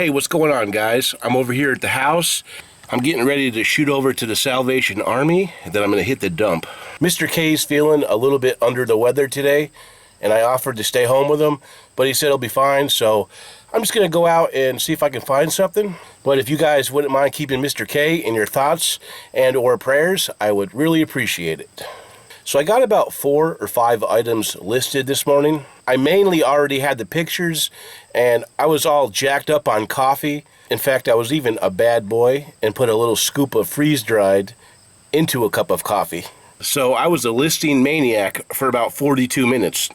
Hey, what's going on, guys? I'm over here at the house. I'm getting ready to shoot over to the Salvation Army, and then I'm going to hit the dump. Mr. K's feeling a little bit under the weather today, and I offered to stay home with him, but he said he'll be fine, so I'm just going to go out and see if I can find something. But if you guys wouldn't mind keeping Mr. K in your thoughts and or prayers, I would really appreciate it. So I got about 4 or 5 items listed this morning. I mainly already had the pictures, and I was all jacked up on coffee. In fact, I was even a bad boy and put a little scoop of freeze-dried into a cup of coffee. So I was a listing maniac for about 42 minutes.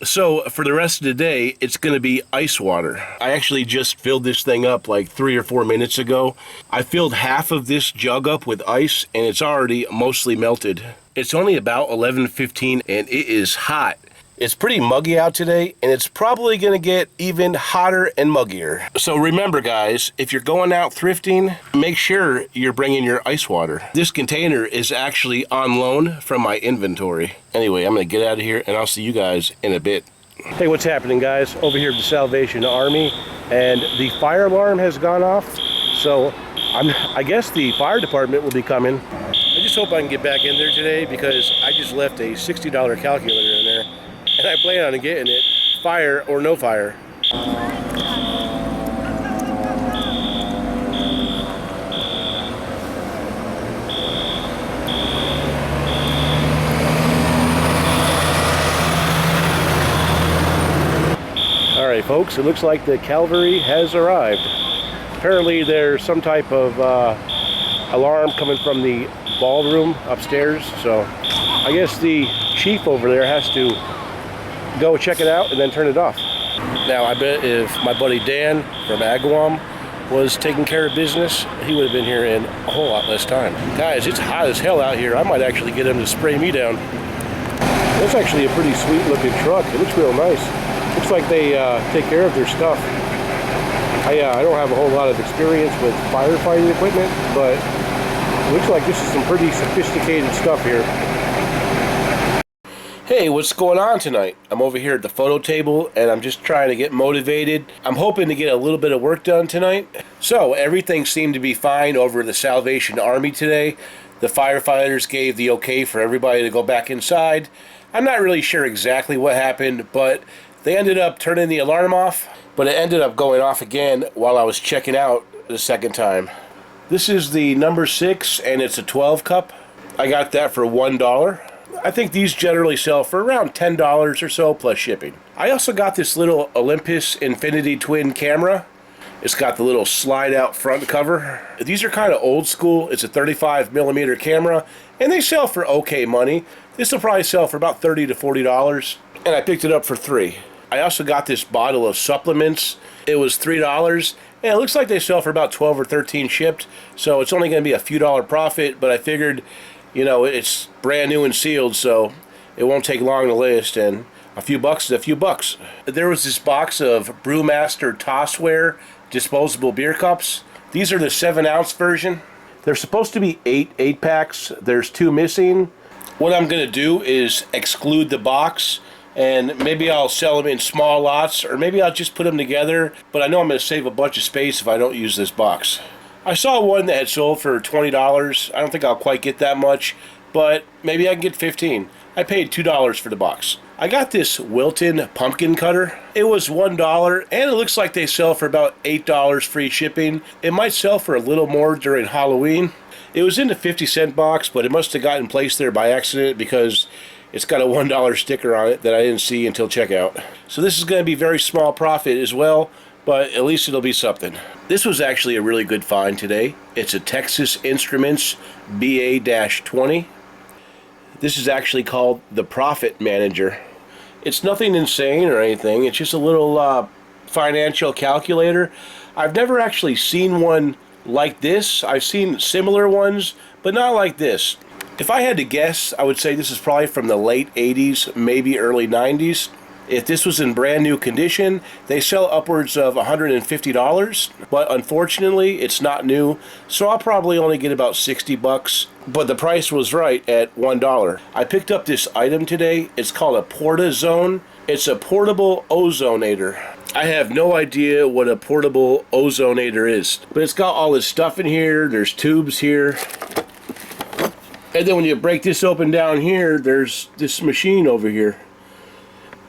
So for the rest of the day, it's going to be ice water. I actually just filled this thing up like 3 or 4 minutes ago. I filled half of this jug up with ice, and it's already mostly melted. It's only about 11:15, and it is hot. It's pretty muggy out today, and it's probably going to get even hotter and muggier. So remember, guys, if you're going out thrifting, make sure you're bringing your ice water. This container is actually on loan from my inventory. Anyway, I'm going to get out of here, and I'll see you guys in a bit. Hey, what's happening, guys? Over here at the Salvation Army, and the fire alarm has gone off, so I guess the fire department will be coming. I just hope I can get back in there today because I just left a $60 calculator in there. And I plan on getting it, fire or no fire. Alright folks, it looks like the cavalry has arrived. Apparently there's some type of alarm coming from the ballroom upstairs, so I guess the chief over there has to go check it out and then turn it off. Now I bet if my buddy Dan from Agawam was taking care of business, he would have been here in a whole lot less time. Guys, it's hot as hell out here. I might actually get him to spray me down. That's actually a pretty sweet looking truck. It looks real nice. Looks like they take care of their stuff. I don't have a whole lot of experience with firefighting equipment, but it looks like this is some pretty sophisticated stuff here. Hey, what's going on tonight? I'm over here at the photo table, and I'm just trying to get motivated. I'm hoping to get a little bit of work done tonight. So, everything seemed to be fine over the Salvation Army today. The firefighters gave the okay for everybody to go back inside. I'm not really sure exactly what happened, but they ended up turning the alarm off, but it ended up going off again while I was checking out the second time. This is the number 6, and it's a 12 cup. I got that for $1. I think these generally sell for around $10 or so plus shipping. I also got this little Olympus Infinity Twin camera. It's got the little slide out front cover. These are kind of old school. It's a 35mm camera, and they sell for okay money. This will probably sell for about $30 to $40, and I picked it up for $3. I also got this bottle of supplements. It was $3, and it looks like they sell for about 12 or 13 shipped, so it's only going to be a few dollar profit, but I figured, you know, it's brand new and sealed, so it won't take long to list, and a few bucks is a few bucks. There was this box of Brewmaster Tossware disposable beer cups. These are the 7-ounce version. They're supposed to be 8 packs. There's 2 missing. What I'm going to do is exclude the box, and maybe I'll sell them in small lots, or maybe I'll just put them together, but I know I'm going to save a bunch of space if I don't use this box. I saw one that had sold for $20. I don't think I'll quite get that much, but maybe I can get 15. I paid $2 for the box. I got this Wilton pumpkin cutter. It was $1, and it looks like they sell for about $8 free shipping. It might sell for a little more during Halloween. It was in the 50-cent box, but it must have gotten placed there by accident because it's got a $1 sticker on it that I didn't see until checkout. So this is going to be very small profit as well, but at least it'll be something. This was actually a really good find today. It's a Texas Instruments BA-20. This is actually called the Profit Manager. It's nothing insane or anything. It's just a little financial calculator. I've never actually seen one like this. I've seen similar ones, but not like this. If I had to guess, I would say this is probably from the late 80s, maybe early 90s. If this was in brand new condition, they sell upwards of $150, but unfortunately it's not new, so I'll probably only get about 60 bucks, but the price was right at $1. I picked up this item today. It's called a PortaZone. It's a portable ozonator. I have no idea what a portable ozonator is, but it's got all this stuff in here. There's tubes here. And then when you break this open down here, there's this machine over here.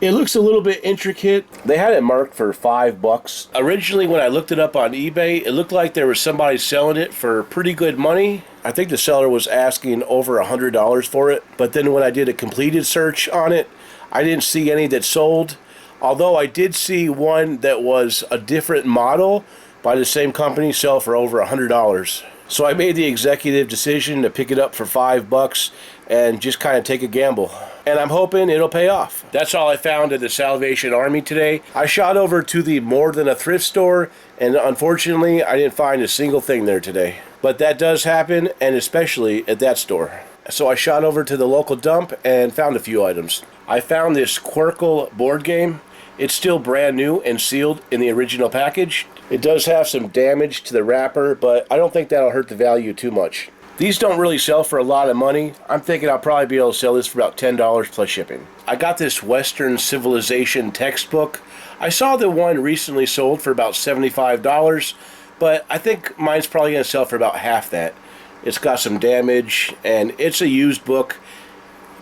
It looks a little bit intricate. They had it marked for $5. Originally, when I looked it up on eBay, it looked like there was somebody selling it for pretty good money. I think the seller was asking over $100 for it. But then when I did a completed search on it, I didn't see any that sold. Although I did see one that was a different model by the same company sell for over $100. So I made the executive decision to pick it up for $5 and just kind of take a gamble. And I'm hoping it'll pay off. That's all I found at the Salvation Army today. I shot over to the More Than a Thrift store, and unfortunately I didn't find a single thing there today. But that does happen, and especially at that store. So I shot over to the local dump and found a few items. I found this Quirkle board game. It's still brand new and sealed in the original package. It does have some damage to the wrapper, but I don't think that'll hurt the value too much. These don't really sell for a lot of money. I'm thinking I'll probably be able to sell this for about $10 plus shipping. I got this Western Civilization textbook. I saw the one recently sold for about $75, but I think mine's probably going to sell for about half that. It's got some damage, and it's a used book,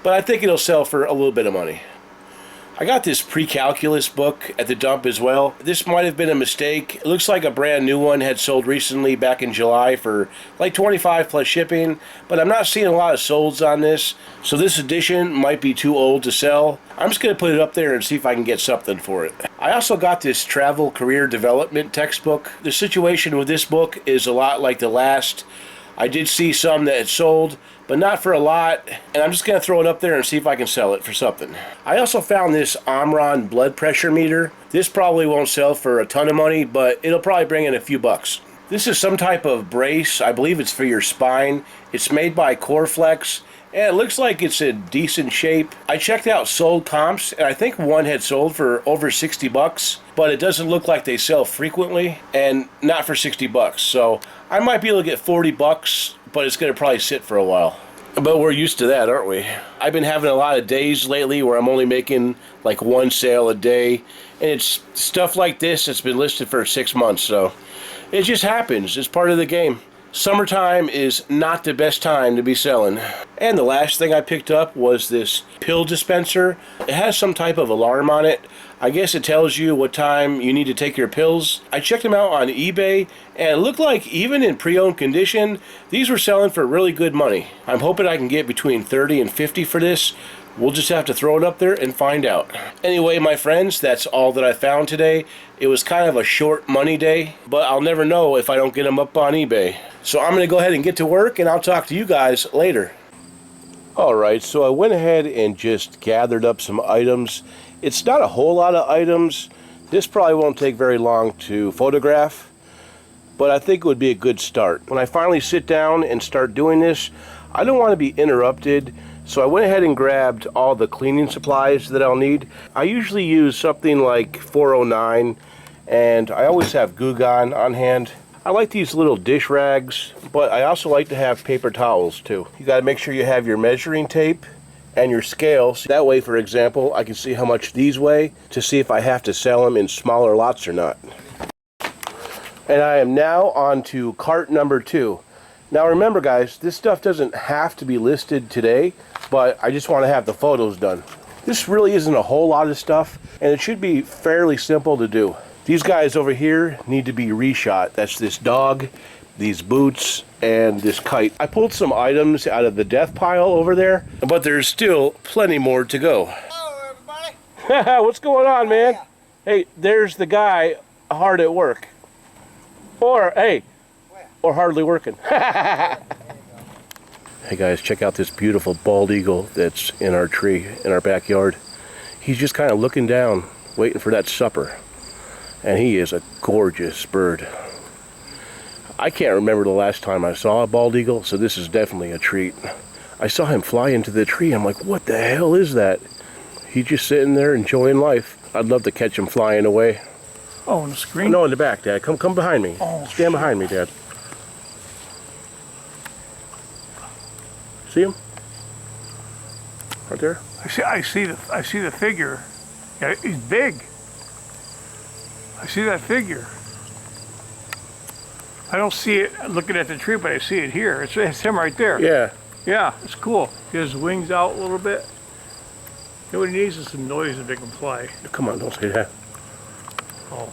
but I think it'll sell for a little bit of money. I got this pre-calculus book at the dump as well. This might have been a mistake. It looks like a brand new one had sold recently back in July for like $25 plus shipping, but I'm not seeing a lot of solds on this, so this edition might be too old to sell. I'm just going to put it up there and see if I can get something for it. I also got this travel career development textbook. The situation with this book is a lot like the last. I did see some that had sold, but not for a lot, and I'm just going to throw it up there and see if I can sell it for something. I also found this Omron blood pressure meter. This probably won't sell for a ton of money, but it'll probably bring in a few bucks. This is some type of brace. I believe it's for your spine. It's made by Coreflex, and it looks like it's in decent shape. I checked out sold comps, and I think one had sold for over $60, but it doesn't look like they sell frequently, and not for $60. So I might be able to get $40, but it's going to probably sit for a while. But we're used to that, aren't we? I've been having a lot of days lately where I'm only making like one sale a day, and it's stuff like this that's been listed for 6 months, so it just happens. It's part of the game. Summertime is not the best time to be selling. And the last thing I picked up was this pill dispenser. It has some type of alarm on it. I guess it tells you what time you need to take your pills. I checked them out on eBay, and it looked like even in pre-owned condition, these were selling for really good money. I'm hoping I can get between $30 and $50 for this. We'll just have to throw it up there and find out. Anyway, my friends, that's all that I found today. It was kind of a short money day, but I'll never know if I don't get them up on eBay. So I'm going to go ahead and get to work, and I'll talk to you guys later. Alright, so I went ahead and just gathered up some items. It's not a whole lot of items. This probably won't take very long to photograph, but I think it would be a good start. When I finally sit down and start doing this, I don't want to be interrupted. So I went ahead and grabbed all the cleaning supplies that I'll need. I usually use something like 409, and I always have Goo Gone on hand. I like these little dish rags, but I also like to have paper towels too. You got to make sure you have your measuring tape and your scale. That way, for example, I can see how much these weigh to see if I have to sell them in smaller lots or not. And I am now on to cart number 2. Now remember guys, this stuff doesn't have to be listed today, but I just want to have the photos done. This really isn't a whole lot of stuff, and it should be fairly simple to do. These guys over here need to be reshot. That's this dog, these boots, and this kite. I pulled some items out of the death pile over there, but there's still plenty more to go. Hello everybody. What's going on, man? Yeah. Hey, there's the guy hard at work. Or, hey, or hardly working. Hey guys, check out this beautiful bald eagle that's in our tree, in our backyard. He's just kind of looking down, waiting for that supper. And he is a gorgeous bird. I can't remember the last time I saw a bald eagle, so this is definitely a treat. I saw him fly into the tree. I'm like, what the hell is that? He's just sitting there enjoying life. I'd love to catch him flying away. Oh, on the screen? No, in the back, Dad. Come behind me. Oh, stand behind me, Dad. See him? Right there? I see the figure. Yeah, he's big. I see that figure. I don't see it looking at the tree, but I see it here. It's him right there. Yeah. Yeah, it's cool. He has his wings out a little bit. You know what he needs is some noise to make him fly. Come on, don't say that. Oh.